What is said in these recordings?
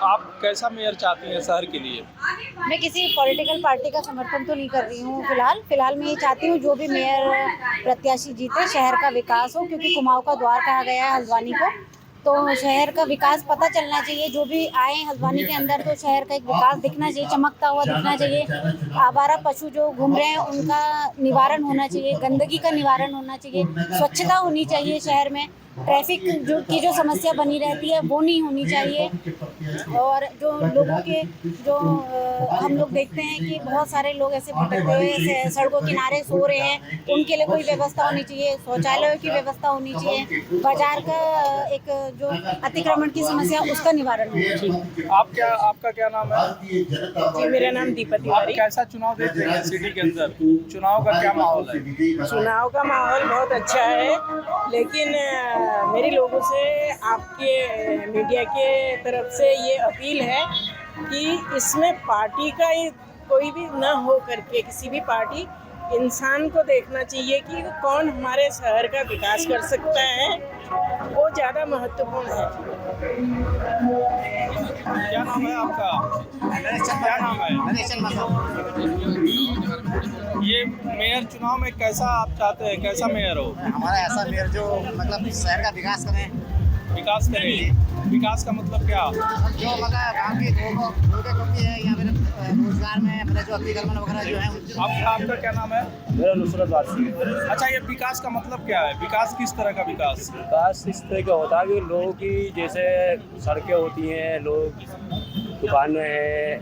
आप कैसा मेयर चाहती हैं शहर के लिए? मैं किसी पॉलिटिकल पार्टी का समर्थन तो नहीं कर रही हूँ फिलहाल मैं ये चाहती हूँ जो भी मेयर प्रत्याशी जीते शहर का विकास हो, क्योंकि कुमाऊं का द्वार कहा गया है हल्द्वानी को। तो शहर का विकास पता चलना चाहिए, जो भी आए हल्द्वानी के अंदर तो शहर का एक विकास दिखना चाहिए, चमकता हुआ दिखना चाहिए। आवारा पशु जो घूम रहे हैं उनका निवारण होना चाहिए, गंदगी का निवारण होना चाहिए, स्वच्छता होनी चाहिए शहर में। ट्रैफिक जो समस्या बनी रहती है वो नहीं होनी चाहिए। और जो लोगों के जो हम लोग देखते हैं कि बहुत सारे लोग ऐसे भटकते हुए सड़कों किनारे सो रहे हैं, उनके लिए कोई व्यवस्था होनी चाहिए, शौचालयों की व्यवस्था होनी चाहिए, बाजार का एक जो अतिक्रमण की समस्या उसका निवारण होना चाहिए। आपका क्या नाम है? जी, मेरा नाम दीपा आप तिवारी। कैसा चुनाव देखते हैं सिटी के अंदर? चुनाव का क्या माहौल है? चुनाव का माहौल बहुत अच्छा है, लेकिन मेरे लोगों से आपके मीडिया के तरफ से ये अपील है कि इसमें पार्टी का कोई भी न हो करके किसी भी पार्टी इंसान को देखना चाहिए कि कौन हमारे शहर का विकास कर सकता है, वो ज़्यादा महत्वपूर्ण है। क्या नाम है आपका? क्या नाम है? ये मेयर चुनाव में कैसा आप चाहते हैं, कैसा मेयर हो? हमारा ऐसा मेयर जो मतलब शहर का विकास करें। विकास करे। विकास का मतलब क्या? जो मतलब गाँव की रोडें कमी है या फिर रोजगार में मतलब जो अतिक्रमण वगैरह जो है आपका क्या नाम है? मेरा नुसरत वारसी है। अच्छा, ये विकास का मतलब क्या है? विकास किस तरह का विकास? विकास इस तरह का होता है कि लोगों की जैसे सड़कें होती हैं, लोग दुकानें हैं,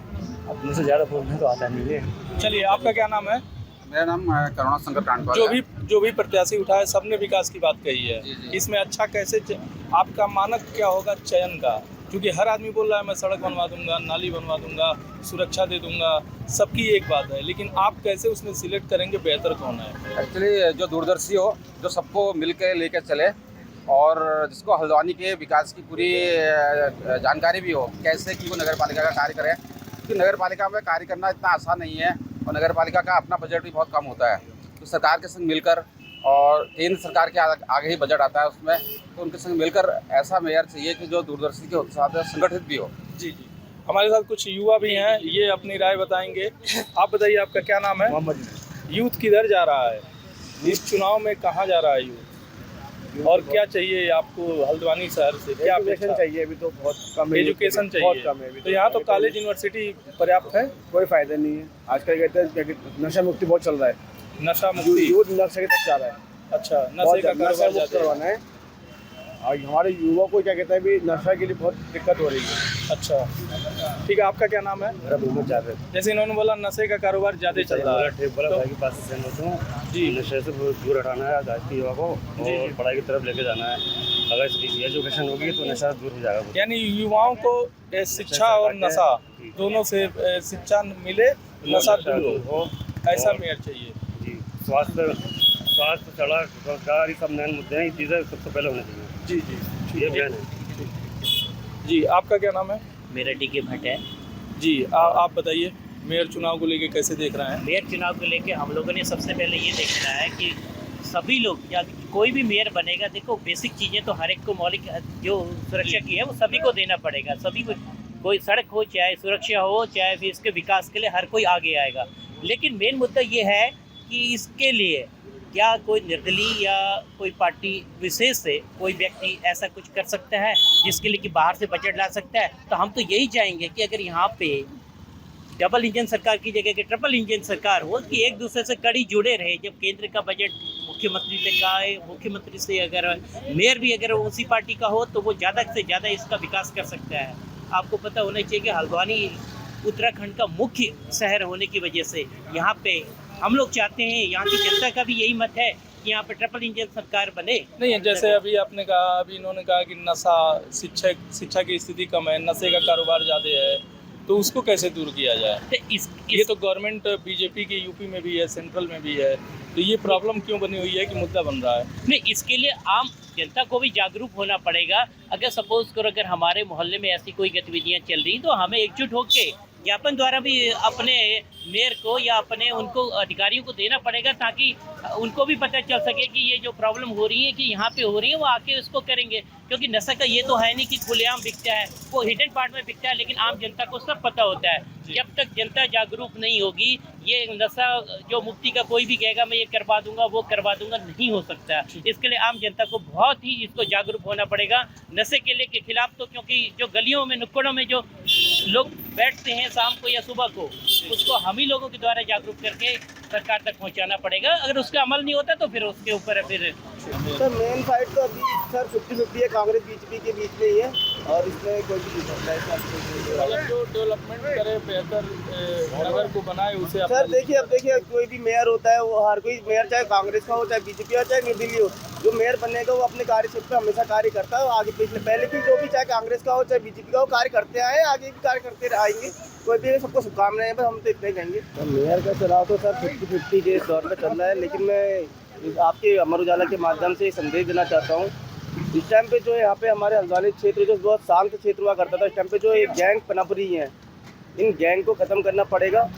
अपने से ज़्यादा बोलने तो आता नहीं है। चलिए, आपका क्या नाम है? मेरा नाम करुणा शंकर कांडपाल है। जो भी प्रत्याशी उठाए सबने विकास की बात कही है। इसमें अच्छा कैसे आपका मानक क्या होगा चयन का? क्योंकि हर आदमी बोल रहा है मैं सड़क बनवा दूंगा, नाली बनवा दूंगा, सुरक्षा दे दूंगा, सबकी एक बात है, लेकिन आप कैसे उसमें सिलेक्ट करेंगे बेहतर कौन है? एक्चुअली जो दूरदर्शी हो, जो सबको मिल के लेकर चले और जिसको हल्द्वानी के विकास की पूरी जानकारी भी हो, कैसे कि वो नगर पालिका का कार्य करे। क्योंकि नगर पालिका में कार्य करना इतना आसान नहीं है और नगर पालिका का अपना बजट भी बहुत कम होता है। तो सरकार के संग मिलकर और केंद्र सरकार के आगे ही बजट आता है उसमें, तो उनके संग मिलकर ऐसा मेयर चाहिए कि जो दूरदर्शी के साथ संगठित भी हो। जी। हमारे साथ कुछ युवा भी हैं, ये अपनी राय बताएंगे। आप बताइए, आपका क्या नाम है? मोहम्मद। यूथ किधर जा रहा है इस चुनाव में? कहाँ जा रहा है यूथ? और क्या चाहिए आपको हल्द्वानी शहर से? क्या एजुकेशन चाहिए? अभी तो बहुत कम है, एजुकेशन चाहिए, बहुत कम है अभी तो यहाँ तो कॉलेज यूनिवर्सिटी पर्याप्त है। कोई फायदा नहीं है। आजकल कहते हैं नशा मुक्ति बहुत चल रहा है, नशा मुक्ति। यूथ नशे की तरफ जा रहा है। अच्छा, नशे का कारोबार मुक्त करवाना है और हमारे युवा को क्या कहता है भी नशा के लिए बहुत दिक्कत हो रही है। अच्छा, ठीक है। आपका क्या नाम है? मेरा मोहम्मद जावेद। जैसे इन्होंने बोला नशे का कारोबार ज़्यादा चल रहा है, भाई के पास से सहमत हूँ जी। नशे से दूर हटाना है आज के युवा को और पढ़ाई की तरफ लेके जाना है। अगर एजुकेशन होगी तो नशा दूर हो जाएगा। यानी युवाओं को शिक्षा और नशा दोनों से शिक्षा मिले, नशा दूर हो, ऐसा मेयर चाहिए जी। स्वास्थ्य, सड़क, रोजगार, ये सब नए मुद्दे हैं, ये चीज़ें सबसे पहले होनी चाहिए। जी। ये बयान है जी। आपका क्या नाम है? मेरा डीके भट्ट है जी। आप बताइए, मेयर चुनाव को लेके कैसे देख रहे हैं? मेयर चुनाव को लेके हम लोगों ने सबसे पहले ये देखना है कि सभी लोग या कोई भी मेयर बनेगा, देखो बेसिक चीज़ें तो हर एक को मौलिक जो सुरक्षा की है वो सभी को देना पड़ेगा। सभी को, कोई सड़क हो चाहे सुरक्षा हो चाहे फिर इसके विकास के लिए हर कोई आगे आएगा। लेकिन मेन मुद्दा ये है कि इसके लिए क्या कोई निर्दलीय या कोई पार्टी विशेष से कोई व्यक्ति ऐसा कुछ कर सकता है जिसके लिए कि बाहर से बजट ला सकता है? तो हम तो यही चाहेंगे कि अगर यहाँ पे डबल इंजन सरकार की जगह के ट्रिपल इंजन सरकार हो, कि एक दूसरे से कड़ी जुड़े रहे। जब केंद्र का बजट मुख्यमंत्री तक आए, मुख्यमंत्री से अगर मेयर भी अगर उसी पार्टी का हो तो वो ज़्यादा से ज़्यादा इसका विकास कर सकता है। आपको पता होना चाहिए कि हल्द्वानी उत्तराखंड का मुख्य शहर होने की वजह से यहाँ पे हम लोग चाहते हैं, यहाँ की जनता का भी यही मत है कि यहाँ पे ट्रिपल इंजन सरकार बने। नहीं, जैसे अभी आपने कहा, अभी इन्होंने कहा कि नशा, शिक्षा की स्थिति कम है, नशे का कारोबार ज़्यादा है, तो उसको कैसे दूर किया जाए? तो ये तो गवर्नमेंट बीजेपी की यूपी में भी है, सेंट्रल में भी है, तो ये प्रॉब्लम क्यों बनी हुई है कि मुद्दा बन रहा है? नहीं, इसके लिए आम जनता को भी जागरूक होना पड़ेगा। अगर सपोज करो अगर हमारे मोहल्ले में ऐसी कोई गतिविधियां चल रही तो हमें एकजुट होकर ज्ञापन द्वारा भी अपने मेयर को या अपने उनको अधिकारियों को देना पड़ेगा, ताकि उनको भी पता चल सके कि ये जो प्रॉब्लम हो रही है कि यहाँ पे हो रही है, वो आके उसको करेंगे। क्योंकि नशा का ये तो है नहीं कि खुलेआम बिकता है, वो हिडन पार्ट में बिकता है, लेकिन आम जनता को सब पता होता है। जब तक जनता जागरूक नहीं होगी, ये नशा जो मुक्ति का कोई भी कहेगा मैं ये करवा दूंगा वो करवा दूंगा, नहीं हो सकता। इसके लिए आम जनता को बहुत ही इसको जागरूक होना पड़ेगा नशे के खिलाफ। तो क्योंकि जो गलियों में नुक्कड़ों में जो लोग बैठते हैं शाम को या सुबह को, उसको हम ही लोगों के द्वारा जागरूक करके सरकार तक पहुंचाना पड़ेगा। अगर उसका अमल नहीं होता तो फिर उसके ऊपर फिर सर मेन फाइट तो अभी सर 50-50 है, कांग्रेस बीजेपी के बीच में ही है, और इसमें कोई भी नहीं सकता है। मतलब जो डेवलपमेंट करे, बेहतर नगर को बनाए, उसे सर देखिए, अब देखिए कोई भी मेयर होता है, वो हर कोई मेयर चाहे कांग्रेस का हो, चाहे बीजेपी हो, चाहे निर्दलीय हो, जो मेयर बनेगा वो अपने कार्य क्षेत्र में हमेशा कार्य करता है। आगे पिछले पहले भी जो भी चाहे कांग्रेस का हो चाहे बीजेपी का हो, कार्य करते आए, आगे भी कार्य करते आएंगे। कोई भी सबको शुभकामनाएं हैं, बस हम तो इतना ही कहेंगे। तो मेयर का चुनाव तो सर 50-50 के दौर में चल रहा है, लेकिन मैं आपके अमर उजाला के माध्यम से संदेश देना चाहता हूँ। इस टाइम पे जो यहाँ पे हमारे हल्द्वानी क्षेत्र जो बहुत शांत क्षेत्र हुआ करता था, इस टाइम पे जो एक गैंग पनप रही है, इन गैंग को ख़त्म करना पड़ेगा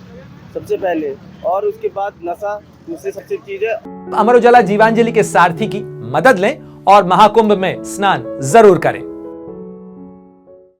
सबसे पहले, और उसके बाद नशा दूसरी सबसे चीज़ है। अमर उजाला जीवांजलि के सारथी की मदद लें और महाकुंभ में स्नान जरूर करें।